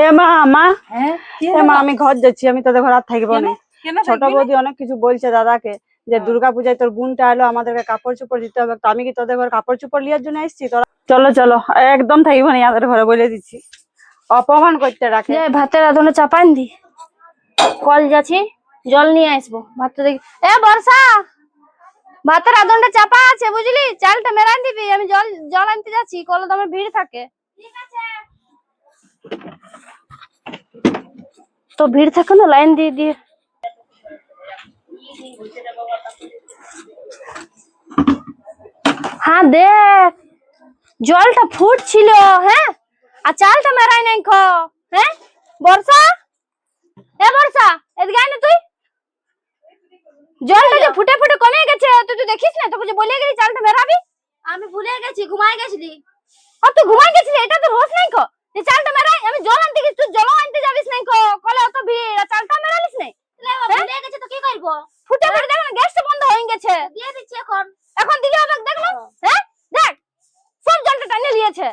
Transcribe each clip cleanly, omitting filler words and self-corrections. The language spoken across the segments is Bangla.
এ মা মা হ্যাঁ এ মা আমি ঘর যাচ্ছি, আমি তোদের ঘর আর থাকবো না। ছোট বৌদি অনেক কিছু বলছে দাদাকে যে দুর্গা পূজায় তোর বোনটা এলো, আমাদেরকে কাপড় চোপড় দিতে হবে। তো আমি কি তোদের ঘর কাপড় চোপড় লিয়ার জন্য এসেছি? তোরা চলো চলো, একদম থাকবো না আমাদের ঘরে, বলে দিচ্ছি। অপমান করতে রাখে। ভাতের আধনে চাপান দি, কল যাচ্ছি, জল নিয়ে আসবো। ভাতটা দেখি, এ বর্ষা, ভাতের আধনটা চাপা আছে বুঝলি, চালটা মেরান দিবি, আমি জল জল আনতে যাচ্ছি, কলে তো আমার ভিড় থাকে। তো ভিড় থাকে না, লাইন দিয়ে দিয়ে। হ্যাঁ দেখ, জলটা ফুটছিল, হ্যাঁ, আর চালটা মেরাই নাই খো। হ্যাঁ বর্ষা, এ বর্ষা, এদিকে আয় না তুই। জলটা যে ফুটে ফুটে কমে গেছে, তুই তো দেখিস না, তোকে যে বলে গেলি চালটা মেরাবি। আমি ভুলে গেছি, ঘুমাই গেছিলি। ও তুই ঘুমাই গেছিলি, এটা তো রোজ নাই কো। তুই চালটা মেরাই, আমি জল আনতে গেছি, তুই জল আনতে যাবিস নাই কো, কলে অত ভিড়, আর চালটা মেরালিস নাই। ভুলে গেছে তো কি করব? ফুটে ফুটে দেখ না, গ্যাসটা বন্ধ হয়ে গেছে। দিয়ে দিচ্ছি এখন, এখন দিলে হবে, দেখ না। হ্যাঁ দেখ, সব জলটা টানে নিয়েছে।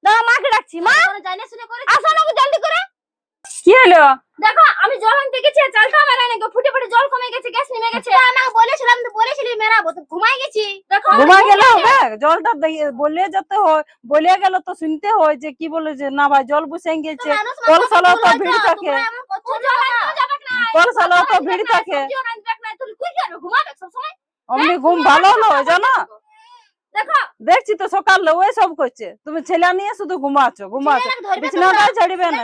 দাঁড়া, মাকে ডাকছি। মা জানে শুনে করে আসো না, জলদি করে। কি হলো? দেখো আমি জল আনতে গেছি, চালটা মেরাই নাই, ফুটে ফুটে জল কমে গেছে, গ্যাস নেমে গেছে। আমাকে বলেছিলাম, তো বলেছিলি মেরাবো, তো ঘুমাই গেছি। দেখো ঘুমাই গেলে হবে? জলটা বলে যেতে হয়, বলে গেল তো শুনতে হয় যে কি বলে, যে না ভাই জল বসে গেছে, কল সালা তো ভিড় থাকে, কল সালা তো ভিড় থাকে। অমনি ঘুম ভালো নয় জানো। দেখছি তো সকাল ওই সব করছে, তুমি ছেলে নিয়ে শুধু ঘুমাচ্ছ বিছানাটা ছাড়িবে না।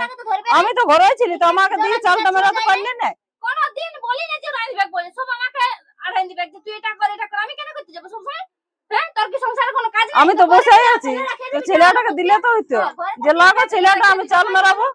আমি তো ঘরে ছিলি, তো আমাকে দিয়ে চালটা মেলাতে পারলি না। কোনদিন বলি না যে রাইন ব্যাগ বলে, সব আমাকে আড়াই দিবে যে তুই এটা কর এটা কর, আমি কেন করতে যাব সব সময়? হ্যাঁ, তোর কি সংসারে কোনো কাজ নেই? আমি তো বসেই আছি, তো ছেলেটাকে দিলে তো হইতো, যে লাগো ছেলেটা আমি চাল মেরাবো।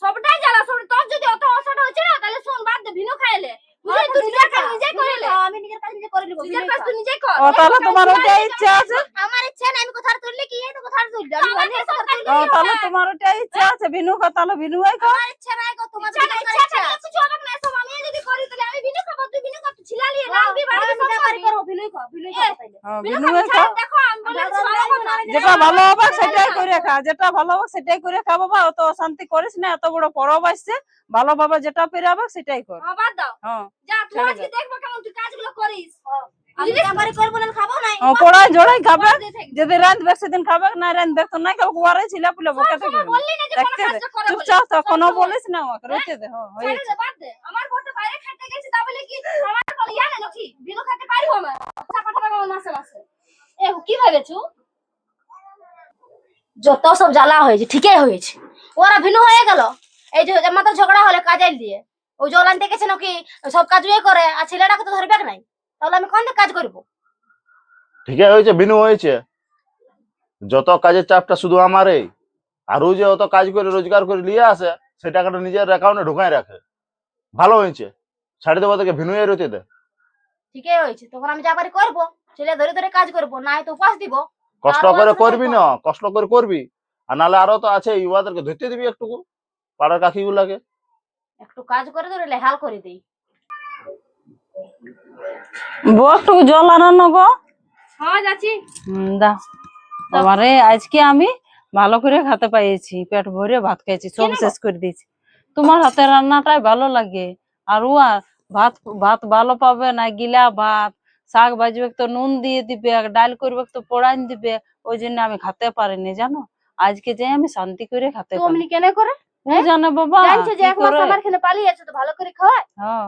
সবটাই জ্বালা, সব তোর যদি অত অসট হচ্ছে না, তাহলে শোন, বাদ দে, ভিনো খাইলে বুঝলি, তুই নিজের কাজ নিজে করে নে। আমি নিজের কাজ নিজে করে নিব, নিজের কাজ তুই নিজে কর। ও তাহলে তোমার ওটাই ইচ্ছা আছে? আমার ইচ্ছা নাই, আমি কোথার তুললে কি এই তো কোথার তুললে আমি জানি সব কাজ। ও তাহলে তোমার ওটাই ইচ্ছা আছে, বিনু কা তাহলে বিনুই কর। আমার ইচ্ছা নাই গো, তোমার ইচ্ছা কিছু হবে না, সব আমি যদি করি তাহলে আমি ভিনো খাবো, তুই ভিনো কর, তুই ছিলালি রাখবি বাড়ি সব কাজ করব, ভিনোই কর, ভিনোই কর তাইলে। হ্যাঁ বিনুই কর। দেখো আমি বলেছি ভালো কথা, যেটা ভালো হবে সেটাই করে খা, যেটা ভালো হবে সেটাই করে খা বাবা, অত অশান্তি করিস না, এত বড় পরব আসছে, ভালোভাবে যেটা পেরাবে সেটাই কর। বাদ দাও, হ্যাঁ যা তুই আজকে দেখবো কেমন তুই কাজগুলো করিস। আমি একবারই করব না, খাবো না। ও পড়াই জড়াই খাবে, যদি রাঁধবে সেদিন খাবে, না রাঁধবে তো না কেউ কুয়ারে ছিল পুলে বকে থাকবে। বললি না যে কোন দেখতে দে, কাজ করে বলে চুপচাপ তো কোনো বলিস না আমাকে, রইতে দে। হ্যাঁ হয়েছে। বাদ দে, আমার বড়টা বাইরে খেতে গেছে, তা বলে কি আমার কোনো ইয়া নেই নাকি? বিনো খেতে পারিও না, টাকা টাকা মাসে মাসে। এ কি ভেবেছো? যত সব জ্বালা হয়েছে ঠিকই হয়েছে, ওরা ভিন্ন হয়ে গেল। এই যে মাথা ঝগড়া হলে কাজের দিয়ে, ও জল আনতে গেছে নাকি সব কাজ ওই করে, আর ছেলেটাকে তো ধরবে নাই, তাহলে আমি কোন দিকে কাজ করব? ঠিকই হয়েছে, বিনু হয়েছে। যত কাজের চাপটা শুধু আমারই, আর ও যে অত কাজ করে রোজগার করে নিয়ে আসে, সেই টাকাটা নিজের অ্যাকাউন্টে ঢুকাই রাখে। ভালো হয়েছে, ছাড়ি দেবো তোকে ভিনুয়ে রইতে দে। ঠিকই হয়েছে, তখন আমি যা পারি করবো, ছেলে ধরে ধরে কাজ করবো, নাই তো উপাস দিব। কষ্ট করে করবি না, কষ্ট করে করবি, আর নাহলে আরো তো আছে, ইউয়াদেরকে ধরতে দিবি একটুকু, পাড়ার কাকিগুলাকে। একটু কাজ করে ধরে লেহাল করে দেই। একটু জল আনানো গো। হ্যাঁ যাচ্ছি। দা তোমারে আজকে আমি ভালো করে খেতে পাইছি, পেট ভরে ভাত খাইছি, সব শেষ করে দিয়েছি। তোমার হাতের রান্নাটাই ভালো লাগে, আর ও ভাত ভাত ভালো পাবে না, গিলা ভাত, শাক ভাজবে তো নুন দিয়ে দিবে, ডাল করবে তো পোড়াইন দিবে, ওই জন্য আমি খেতে পারিনি জানো। আজকে যাই আমি শান্তি করে খেতে পারি। তুমি কেন করে ও জানে বাবা, জানছে যে এক মাস আমার এখানে পালিয়ে আছে, তো ভালো করে খাওয়ায়।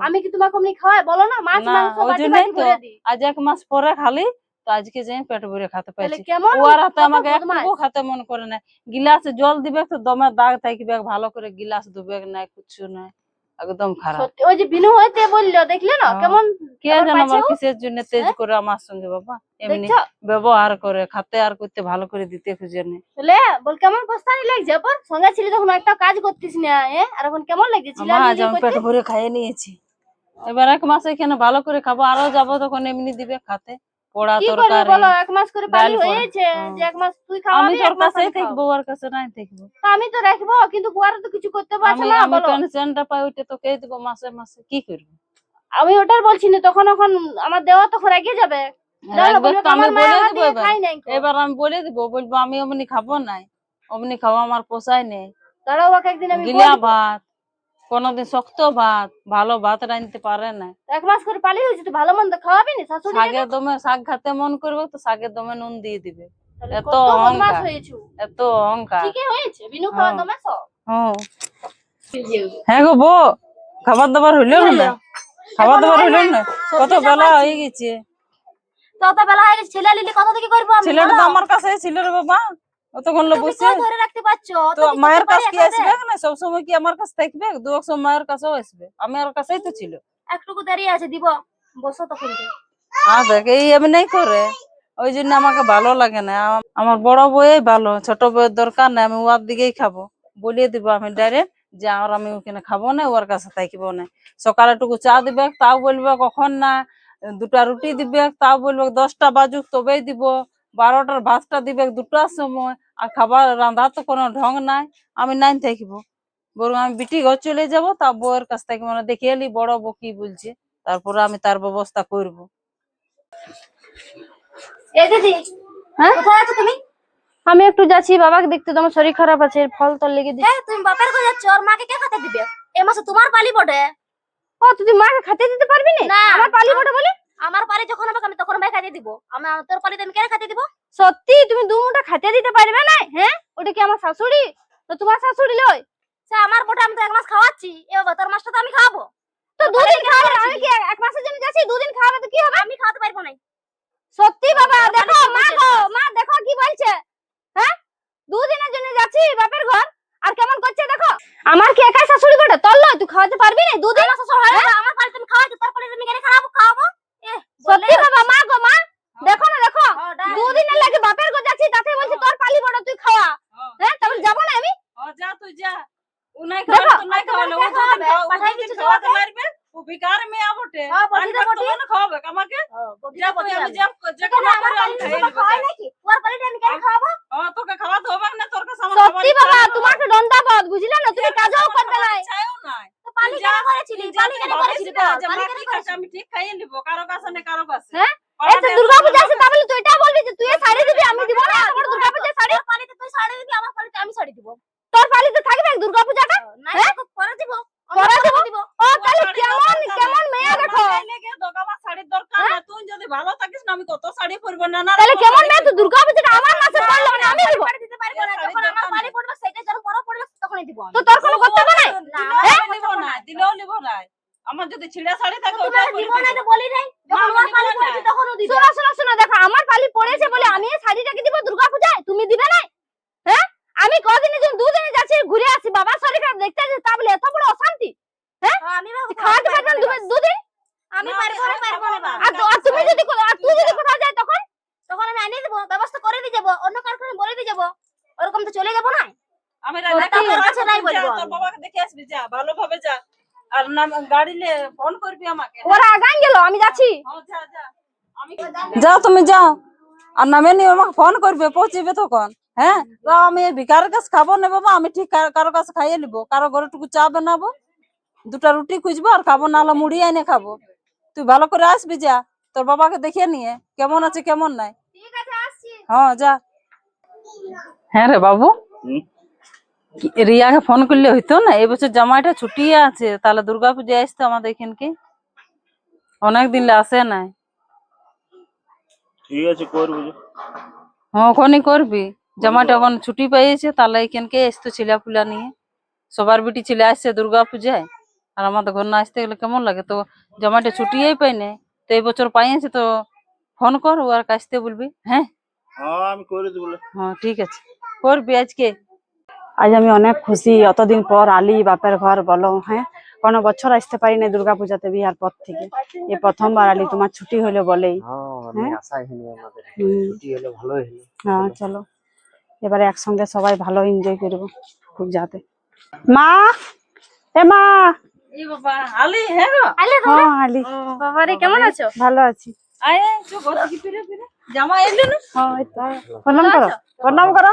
আমি কি তোমাকে অমনি খাওয়াই বলো না? মাছ মাংস বাটি বাটি ভরে দিই। আজ এক মাস পরে খালি, তো আজকে যাই পেট ভরে খেতে পাইছি। কেমন ওর হাতে আমাকে একটুকু খেতে মন করে না। গিলাসে জল দিবে তো দমে দাগ থাকবে, ভালো করে গিলাস ধুবে নাই, কিছু নাই, একদম খারাপ। সত্যি ওই যে বিনু হইতে বললো, দেখলে না কেমন কে জানে আমার কিসের জন্য তেজ করে আমার সঙ্গে বাবা এমনি ব্যবহার করে, খাতে আর করতে ভালো করে দিতে খুঁজে নেই। চলে বল কেমন পস্তানি লাগছে, পর সঙ্গে ছিলি তখন একটা কাজ করতিস না, আর এখন কেমন লাগছে? আমি পেট ভরে খাইয়ে নিয়েছি, এবার এক মাস এখানে ভালো করে খাবো, আরো যাবো তখন এমনি দিবে খাতে, পোড়া তরকারি। বলো এক মাস করে পালি হয়েছে, যে এক মাস তুই খাওয়াবি, আমি তোর কাছেই থাকবো, ওর কাছে নাই থাকবো। আমি তো রাখবো, কিন্তু কুয়ারে তো কিছু করতে পারছ না। আমি পেনশনটা পাই, ওইটা তো কে দিব মাসে মাসে, কি করবো? আমি ওটার বলছি না, তখন এখন আমার দেওয়া তখন এগিয়ে যাবে। এবার আমি বলে দিব, বলবো আমি অমনি খাবো নাই, অমনি খাওয়া আমার পোষায় নেই, দাঁড়াও বাবা একদিন আমি গিলা বলবো। ভাত, কোনদিন শক্ত ভাত, ভালো ভাত রাঁধতে পারে না। 1 মাস করে পালি হয়েছে, তো ভালো মন্দ খাওয়াবি না শাশুড়ি? শাকের দমে শাক খেতে মন করবে তো শাকের দমে নুন দিয়ে দিবে। এত কত বদমাশ অহংকার, হয়েছো। এত অহংকার। ঠিকই হয়েছে, বিনু খাওয়া দমে সব। হ্যাঁ হ্যাঁ গো বউ, খাবার দাবার হইলো না? খাবার দাবার হইলো না? কত বেলা হয়ে গেছে। তত বেলা হয়ে গেছে, ছেলে লিলি কথা থেকে করবো আমি? ছেলেটা তো আমার কাছে ছিল রে বাবা, অতক্ষণ লোক তুমি বসে। কই ধরে রাখতে পারছো? তো মায়ের কাছে কি আসবে না? সবসময় কি আমার কাছে থাকবে? দু এক সময় মায়ের কাছেও আসবে, আমার কাছেই তো ছিল। একটুকু দেরি আছে, দিব। বসো তখন থেকে। দেখ এই আমি নাই করে, ওই জন্য আমাকে ভালো লাগে না। আমার বড় বউই ভালো, ছোট বউয়ের দরকার নাই। আমি ওর দিকেই খাবো, বলিয়ে দিব আমি ডাইরেক্ট যে আর আমি ওখানে খাবো না, ওর কাছে থাকবো না। সকালে টুকু চা দিবে, তাও বলবে কখন না। 2টা রুটি দিবে, তাও বলবে 10টা বাজুক তবেই দিব। 12টার ভাতটা দিবে 2টার সময়। আর খাবার রান্ধার তো কোনো ঢং নাই। আমি নাই থাকবো, বরং আমি বিটি ঘর চলে যাব, তা বউয়ের কাছ থেকে মানে দেখে এলি বড় বউ কি বলছে, তারপরে আমি তার ব্যবস্থা করবো। এ দিদি, হ্যাঁ কোথায় আছো তুমি? আমি একটু যাচ্ছি বাবাকে দেখতে, তোমার শরীর খারাপ আছে, ফল তল লেগে দিচ্ছি। তুমি বাপের ঘরে যাচ্ছ, আর মাকে কে খেতে দিবে? এ মাসে তোমার পালি বটে। ও তুই মাকে খেতে দিতে পারবি না? আমার পালি বটে বলে? আমার পালি যখন হবে আমি তখন মাকে খেতে দিব। তোর পালিতে আমি কেন খেতে দিব? সত্যি তুমি 2 মুঠা খেতে দিতে পারবে না? হ্যাঁ, ওটা কি আমার শাশুড়ি? তো তোমার শাশুড়ি লয়? সে আমার বটে, আমি তো 1 মাস খাওয়াচ্ছি। এ বাবা, তোর মাসটা তো আমি খাওয়াবো। তো 2 দিন খাওয়াবে, আমি কি 1 মাসের জন্য যাচ্ছি? 2 দিন খাওয়াবে তো কি হবে? আমি খাওয়াতে পারবো না। সত্যি বাবা, দেখো মা গো, মা দেখো কি বলছে। হ্যাঁ, 2 দিনের জন্য যাচ্ছি বাপের ঘর, আর কেমন করছে দেখো। আমার কি একাই শাশুড়ি বটে? তোর লয়, তুই খাওয়াতে পারবি না? 2 দিন শাশুড়ি হয়, আমার পালি তুমি খাওয়াতে, তোর পালি তুমি কেন খাওয়াবো? সত্যি বাবা, মা গো মা, দেখো না দেখো, 2 দিনের লাগে বাপের ঘর যাচ্ছি, তাতে বলছি তোর পালি বড়, তুই খাওয়া। হ্যাঁ, তাহলে যাবো না আমি? যা তুই যা, ও নাই খাওয়ালে তো নাই খাওয়ালে, ও দুদিন পাঠাই দুদিন দিচ্ছি খাওয়াতে তোমাকে। পারবে। ও ভিখারি মেয়ে বটে, হ্যাঁ, বটি দে, আনবে বটি। তবে না খাওয়াবে আমাকে। যা তুই, আমি যা যে কেন কোনো আমার করে আমি পালি খাইয়ে তুমি নেবো, খাওয়াই যা। নাকি? তোর পালিটা আমি কেন খাওয়াবো? তোকে খাওয়াতে হবে না, তোর কাছে আমার সত্যি খাবার বাবা, ইচ্ছা নেই। তোমাকে দণ্ডাবত, বুঝলে না? তুমি কাজও করবে না। ইচ্ছাও নাই। তো পালি যা, কেন করেছিলি? তুই যা, পালি তুই কেন ভাবিস করেছিলি? না বল, যে পালি মা কেন কি খাচ্ছে করেছিলি? আমি ঠিক খাইয়ে নিবো, কারো কাছে না কারো কাছে। হ্যাঁ, এই তো পাড়াতে দুর্গাপূজা এত আসছে, তা বলে তুই এটা বলবি যে তুই এই শাড়ি দিবি, আমি দিব না? এত বড় বড় দুর্গাপূজা শাড়ি? তোর পালিতে তুই শাড়ি দিবি, আমার পালিতে আমি শাড়ি দিব। তোর পালিতে থাকবে দুর্গাপূজাটা? হ্যাঁ, পরে দিব। পরে দিব? ও তাহলে কেমন কেমন মেয়ে দেখো। দোকান শাড়ির দরকার না, তুই যদি ভালো থাকিস না আমি কত শাড়ি পরবো না না। তাহলে কেমন মেয়ে তুই? দুর্গাপূজাটা আমার মাসে পড়লো না, আমি দিব। দিতে পারবো না, যখন আমার পালি পড়বে সেটা যখন বড় পড়বে তখনই দিব। তো তোর কোনো কর্তব্য নাই? হ্যাঁ নিব না, দিলেও নিব না। আমার যদি ছিঁড়া শাড়ি থাকে তুমি ওটা দিব না তো বলি নাই, যখন আমি আমার দিব পালি না। পড়েছে তখনও দিবে। শোনো শোনো শোনো, দেখো আমার পালি পড়েছে বলে আমি এই শাড়িটাকে দিব দুর্গাপূজায়, তুমি দিবে না? হ্যাঁ, আমি কদিনের জন্য 2 দিনে যাচ্ছি, ঘুরে আসি, বাবার শরীর খারাপ দেখতে যাচ্ছি, তা বলে এত বড় অশান্তি? হ্যাঁ, আমি খাওয়াতে পারবেন 2 দিন? আমি পারবো না। আর তুমি যদি আর তুই যদি কোথাও যাই তখন? তখন আমি আনিয়ে দেবো, ব্যবস্থা করে দিয়ে যাবো, অন্য কারখানে বলে দিয়ে যাবো, ওরকম তো চলে যাবো না। আমি তোর কাছে নাই বলবো তোর আমি। বাবাকে দেখে আসবি, যা ভালোভাবে যা। আর না গাড়ি লে ফোন করবি আমাকে। ওরা আগান গেল, আমি যাচ্ছি। যা যা, আমি যাও, তুমি যাও। আর নামে নিয়ে আমাকে ফোন করবে, পৌঁছিবে তখন। হ্যাঁ, তো আমি ভিকারের কাছে খাবো না বাবা, আমি ঠিক কারো কাছে খাইয়ে নিবো, কারো ঘরে টুকু চা বানাবো, 2টা রুটি খুঁজবো আর খাবো, নাহলে মুড়ি এনে খাবো। তুই ভালো করে আসবি, যা তোর বাবাকে দেখে নিয়ে কেমন আছে কেমন নাই। ঠিক আছে, আসছি। হ্যাঁ যা। হ্যাঁ রে বাবু, রিয়াকে ফোন করলে হইতো না? এই বছর জামাইটা ছুটি আছে, তাহলে দুর্গাপূজায় আসতো আমাদের এখানকে, অনেকদিন আসে নাই। ঠিক আছে করবো। হ্যাঁ ওখানে করবি, জামাইটা এখন ছুটি পেয়েছে, তাহলে এখানকে আসতো ছেলেপুলা নিয়ে। সবার বিটি ছেলে আসছে দুর্গাপূজায়, আর আমাদের ঘর না আসতে গেলে কেমন লাগে? তো জামাইটা ছুটিই পাই নাই, তো এই বছর পাইছে, তো ফোন কর ও আর আসতে বলবি। হ্যাঁ হ্যাঁ আমি করে দেবো। হ্যাঁ ঠিক আছে, করবি আজকে। আজ আমি অনেক খুশি, অতদিন পর আলি বাপের ঘর বলো। হ্যাঁ, কোনো বছর আসতে পারি না দুর্গাপূজাতে বিয়ার পর থেকে, এই প্রথমবার আলি। তোমার ছুটি হলো বলেই। হ্যাঁ, হ্যাঁ চলো এবারে একসঙ্গে সবাই ভালো এনজয় করবো খুব যাতে। মা, এ মা। এই বাবা আলি, হ্যাঁ গো, হ্যাঁ আলি, বাবারে কেমন আছো? ভালো আছি। আয় চো ঘর থেকে ফিরে ফিরে জামাই এলো না। হ্যাঁ এই তো। প্রণাম করো, প্রণাম করো।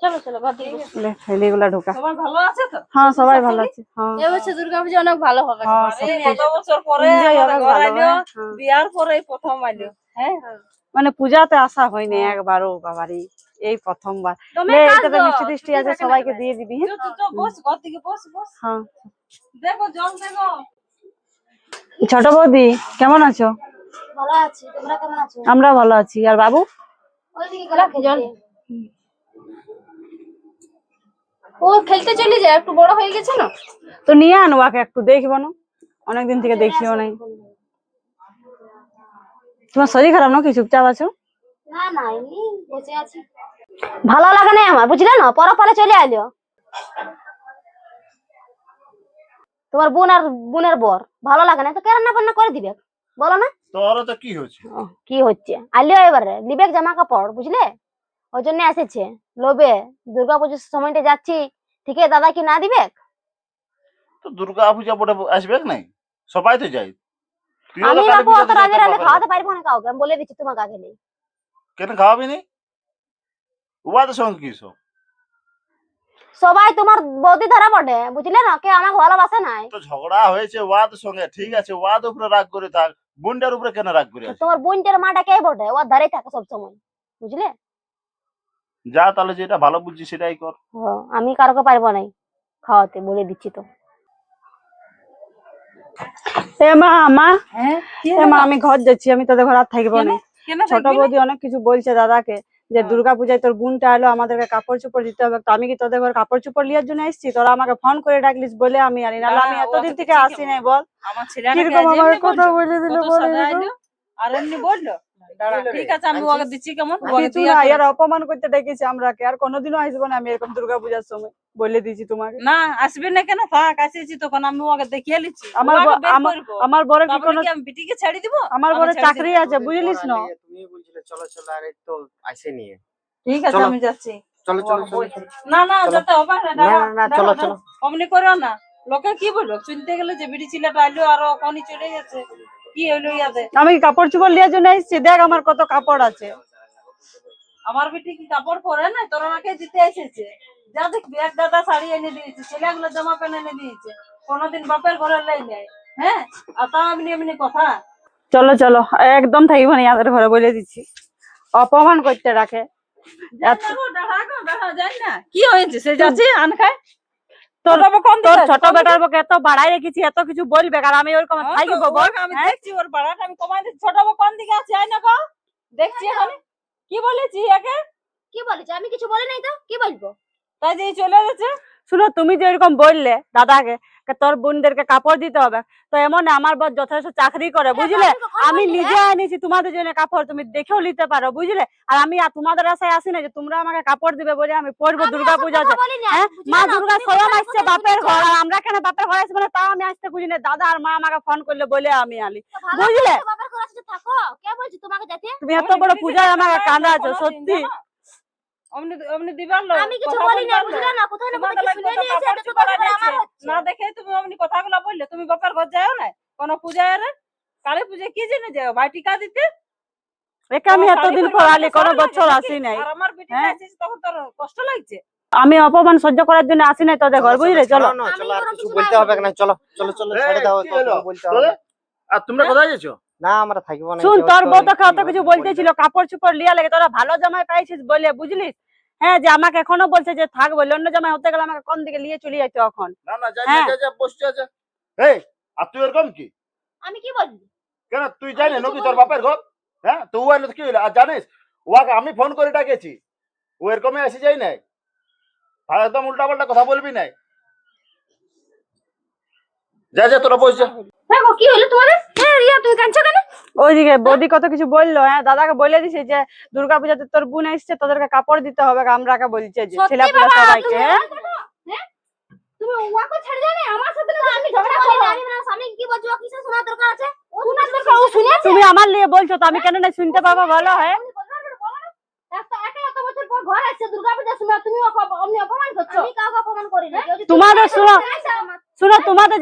চলো চলো ঘর থেকে বসো। লে, থৈলিগুলা ঢোকা। সবাই ভালো আছে তো? হ্যাঁ সবাই ভালো আছে। হ্যাঁ এবছর দুর্গাপূজা অনেক ভালো হবে। হ্যাঁ আরে কত বছর পরে Enjoy আমাদের অনেক ঘর ভালো, আইলো, হ্যাঁ। বিয়ার পরে প্রথম আইলো। হ্যাঁ মানে পূজাতে আসা হয়নি একবারও বাবারি। এই প্রথমবার তুমি লে, কাজ এটা তো দাও, মিষ্টি টিষ্টি ছুটি আছে, থাকে না সবাইকে একেবারে। দিয়ে দিবি। হ্যাঁ? বস ঘর থেকে বস বস হ্যাঁ। দেখো জল দেখো। ছোট বৌদি কেমন আছো? ভালো আছি, তোমরা কেমন আছো? আমরা ভালো আছি। আর বাবু? ওইদিকে গেল জল। ও খেলতে চলে যায়, একটু বড় হয়ে গেছে না। তো নিয়ে আনো ওকে, একটু দেখবো না, অনেকদিন থেকে দেখিও নাই। তোমার শরীর খারাপ নাকি, চুপচাপ আছো? না না, এমনি বসে আছি। ভালো লাগে না আমার, বুঝলে না, পরে চলে আইলো তোমার বোন আর বোনের বর। ভালো লাগে না তো কে রান্না বান্না করে দিবে বলো না? তোর তো কি হচ্ছে? কি হচ্ছে, আইলিও এবারে লিবেক জামা কাপড়, বুঝলে, ওই জন্য এসেছে লোবে। দুর্গাপুজোর সময়টা যাচ্ছি, ঠিক আছে দাদা কি না দিবে? তো দুর্গা পূজা পরে আসবে নাই, সবাই তো যাই। তুইও তো আমি কালী বাবু পূজাতে অত যাস রাঁধে তোর রাঁধে বাপের খাওয়াতে ঘরে। পারবো না কাউকে, আমি বলে দিচ্ছি তোমাকে আগে নেই। কেন খাওয়াবি নি? উবাদের সঙ্গে কি সব? সবাই তোমার বৌদি ধরা পড়ে, বুঝলে না, কে আমাকে ভালোবাসে নাই। তো ঝগড়া হয়েছে ওয়াদের সঙ্গে, ঠিক আছে, ওয়াদ উপরে রাগ করে থাক, বোনটার উপরে কেন রাগ করে আছে? তোমার বোনটার মাটা কে বটে, ও ধরে থাকে সব সময়, বুঝলে। যা তাহলে যেটা ভালো বুঝছি সেটাই কর। আমি কারোকে পারবো নাই খাওয়াতে, বলে দিচ্ছি তো। এ মা, মা, হ্যাঁ কি এ মা, আমি ঘর যাচ্ছি, আমি তোদের ঘর আর থাকবো কেন? না। কেন ছোট থাকবি না? বৌদি অনেক কিছু বলছে দাদাকে, যে হ্যাঁ। দুর্গাপূজায় তোর বোনটা এলো, আমাদেরকে কাপড় চোপড় দিতে হবে। তো আমি কি তোদের ঘর কাপড় চোপড় লিয়ার জন্য এসেছি? তোরা আমাকে ফোন করে ডাকলিস বলে আমি আনি, নাহলে আমি না, ও এতদিন তো থেকে ঠিক আসি নাই। বল আমার ছেলেটাকে কিরকম আজ আমার এমনি কথা বললো, বলে দিল, কত বলে সাজা দিল। আইলো, আর এমনি বললো। দাঁড়া, ঠিক আছে, আমি ওকে দিচ্ছি কেমন, ওকে কিছু দিয়া না, করে এর অপমান করতে ডেকেছি আমরাকে, আর কোনোদিনও আসবো না আমি এরকম দুর্গাপূজার সময়, বলে দিয়েছি তোমাকে। না আসবি না কেন, থাক, আসেছি তখন আমি ওকে দেখিয়ে লিচ্ছি। আমার আমার বড় কি তারপরে কোনো, কি আমি বিটিকে ছেড়ে দিব? আমার আমি বড় ছেড়ে চাকরি দিব। আছে, বুঝলিস না? তুমি বলছিলে চলো চলো, আর এই তো আসেনি। ঠিক আছে, চলো। আমি যাচ্ছি। চলো চলো ওকে চলো বলছি। না না, চলো। যেতে হবে না, না দাঁড়া, না না, দাঁড়া, চলো দাঁড়া। চলো। অমনি করো না, লোকে কি বললো, শুনতে গেলে যে বিটি ছেলেটা আইলো আর ওখানে চলে যাচ্ছে, কি হইলো ইয়াতে? আমি কাপড় চোপড় লিয়ার জন্য এসেছি, দেখ আমার কত কাপড় আছে। আমার বেটি কি কাপড় পরে না, তোর আমাকে দিতে এসেছে। যা দেখবি, এক দাদা শাড়ি এনে দিয়েছে, ছেলেগুলো জামা প্যান্ট এনে দিয়েছে, কোনোদিন বাপের ঘরে লাই নাই। হ্যাঁ, আর তাও এমনি এমনি কথা। চলো চলো, একদম থাকবো না ইয়াদের ঘরে, বলে দিচ্ছি। অপমান করতে রাখে। যাই না গো, দাঁড়া গো, দাঁড়া, যাই না। কি হয়েছে, সে যাচ্ছে আন খায়। তোর ছোট বউ কোন দিকে তোর আছে? ছোট কোন বেটার দিকে? বউকে এত বাড়াই রেখেছি, এত কিছু বলবে, আর আমি ওরকম হ্যাঁ, তো থাকবো বল? ওকে আমি হ্যাঁ? দেখছি, ওর বাড়াটা আমি কমাই দিচ্ছি। ছোট বউ কোন দিকে আছে, আয় না গো, দেখছি এখানে। কি বলেছি একে? কি বলেছে? আমি কিছু বলি নাই তো, কি বলবো? তাই যে চলে গেছে। শুনো, তুমি যে এরকম বললে দাদাকে যে তোর বোনদেরকে কাপড় দিতে হবে, তো এমন না, আমার বর যথেষ্ট চাকরি করে, বুঝলে। আমি কখন আমি বললি, নিজে এনেছি তোমাদের জন্য কাপড়, তুমি দেখেও নিতে পারো, বুঝলে। আর আমি আর তোমাদের আশায় আসি না যে তোমরা আমাকে কাপড় দিবে বলে আমি পরবো আমি দুর্গা ওসব পূজাতে। কথা বলিনি, হ্যাঁ, বুঝলে মা না, দুর্গা তুমি স্বয়ং কোথায় আসছে কোথায় বাপের শুনেছো? ঘর, আর আমরা কেন বাপের ঘর আসবো না, তাও আমি আসতে বুঝি না। দাদা আর মা আমাকে ফোন করলে বলে আমি আলি, তো ভালো বুঝলে। করে বাবার ঘরে আসতে থাকো, কে বলছি তোমাকে যেতে? তুমি এত বড় পূজায় আমাকে কাঁদাছো, কোনোদিন সত্যি। জানো? অমনি অমনি দিবার লোক, আমি কিছু কথা বলি না, বলবার বুঝলে লোক। না, কোথায় না তোমাদের কোথায় লাগি শুনে কত নিয়েছে, কাপড় এটা তো চোপড় দোষ করে এনেছে। আমার হচ্ছে। না দেখে তুমি অমনি কথাগুলো বললে, তুমি বাপের ঘর যাও না কোনো পূজায় রে? কালী পূজায় কি জেনে যাও, ভাই টিকা দিতে? একে আমি এতদিন পর আলি, কোনো বছর আসি নাই। আর আমার বেটিটা হ্যাঁ? এসেছে, তখন তোর কষ্ট লাগছে? আমি অপমান সহ্য করার জন্য আসি নাই তোদের ঘর, বুঝলে। চলো। না, চলো, আর আমি কিছু ওরকম বলতে কিছু হবে নাই না, চলো চলো চলো, এই, ছেড়ে দাও কি তো, হলো? কোনো বলতে হবে না। আর তোমরা কোথায় যাচ্ছ? না, আমরা থাকবো না। শুন, কেউ তোর তো বউ তোকে কি অত কিছু বলতেছিল কাপড় চোপড় লিয়া লাগে, তোরা ভালো জামাই পাইছিস বলে, বুঝলিস। হ্যাঁ, যে আমাকে এখনো বলছে যে থাক বলে, অন্য জামাই হতে গেলে আমাকে কোন দিকে নিয়ে চলে যাইতো এখন। না না, যা হ্যাঁ। যা যা, বসছে আছে। এই, আর তুই এরকম কি? আমি কি বলবো? কেন তুই জানি আমি কিছু নাকি তোর বলিনি। বাপের ঘর? হ্যাঁ, তো ও এলো তো কি হইলো? আর জানিস, ওকে আমি ফোন করে ডাকেছি, ও এরকমই আসি যাই নাই। আর একদম উল্টা পাল্টা কথা বলবি নাই। যা যা, তোরা বস যা। দেখো কি হলো তোমাদের? হ্যাঁ রিয়া, তুমি কাঁদছো কেন? ওইদিকে বৌদি কত কিছু বললো। হ্যাঁ, দাদাকে বলে দিছে যে দুর্গাপূজাতে তোর বোন এসছে, তোদেরকে কাপড় দিতে হবে, আমরাকে বলছে যে সত্যি ছেলেপুলে বাবা, সবাইকে। তুমি হ্যাঁ, হ্যাঁ? তুমি ওয়াকে ছেড়ে দাও না, আমার সাথে না, আমি ঝগড়া করি না, আমি না স্বামী কি বলছো, কিসের শোনার দরকার আছে? ও শোনার দরকার, ও শুনেছে। তুমি আমার লিয়ে বলছো, তো আমি কেন না শুনতে পাবো, বলো। হ্যাঁ, এত বছর পর ঘর আসছে দুর্গাপূজার সময়, তুমি অমনি অপমান করছো। আমি কাউকে অপমান করি না। তোমাদের শুনো, তোমাদের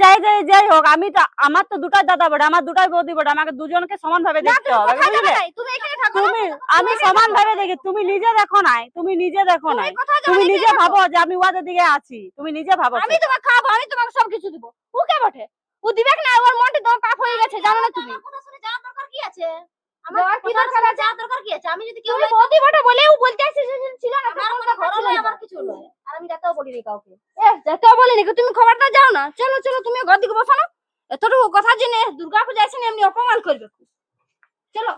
যাই হোক, আমি তো, আমার তো দুটাই দাদা বটে, আমার দুটাই বৌদি বটে, আমাকে দুজনকে সমান ভাবে দেখতে হবে, বুঝলে। তুমি এখানে থাকো। তুমি, আমি সমান ভাবে দেখি, তুমি নিজে দেখো নাই, তুমি নিজে দেখো নাই, তুমি নিজে ভাবো যে আমি ওদের দিকে আছি, তুমি নিজে ভাবো। আমি তোমাকে খাবো, আমি তোমাকে সবকিছু দিব। ও কে বটে? ও দিবে না, ওর মনটা তোমার পাপ হয়ে গেছে, জানো না তুমি? কথা শুনে যাওয়ার দরকার কি আছে? আমার কি দরকার আছে? যা দরকার কি আছে? আমি যদি কেউ বৌদি বটে বলেও বলতে ছিল না, আমার ঘর নয়, আমার কিছু নয়, আর আমি যেতেও বলিনি কাউকে। যেতেও বলিনি, তুমি খবরটা যাও না। চলো চলো, তুমি ঘর দিকে বসো না। এতটুকু কথা জেনে দুর্গা পূজা এসে এমনি অপমান করবে। চলো।